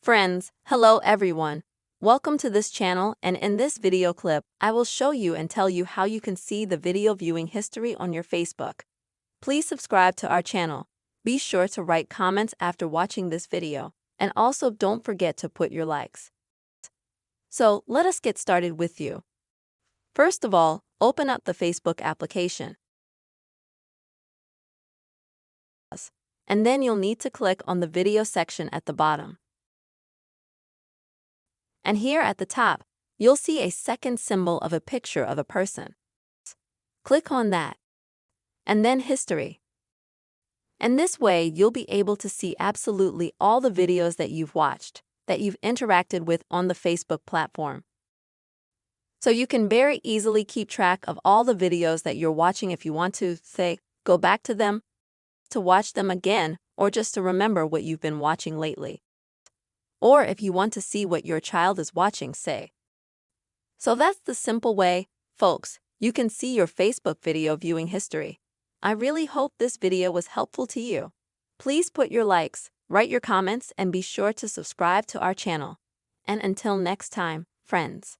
Friends, hello everyone. Welcome to this channel, and in this video clip, I will show you and tell you how you can see the video viewing history on your Facebook. Please subscribe to our channel. Be sure to write comments after watching this video, and also don't forget to put your likes. So, let us get started with you. First of all, open up the Facebook application. And then you'll need to click on the video section at the bottom. And here at the top, you'll see a second symbol of a picture of a person. Click on that. And then history. And this way, you'll be able to see absolutely all the videos that you've watched, that you've interacted with on the Facebook platform. So you can very easily keep track of all the videos that you're watching if you want to, say, go back to them, to watch them again, or just to remember what you've been watching lately. Or if you want to see what your child is watching, say. So that's the simple way, folks, you can see your Facebook video viewing history. I really hope this video was helpful to you. Please put your likes, write your comments, and be sure to subscribe to our channel. And until next time, friends.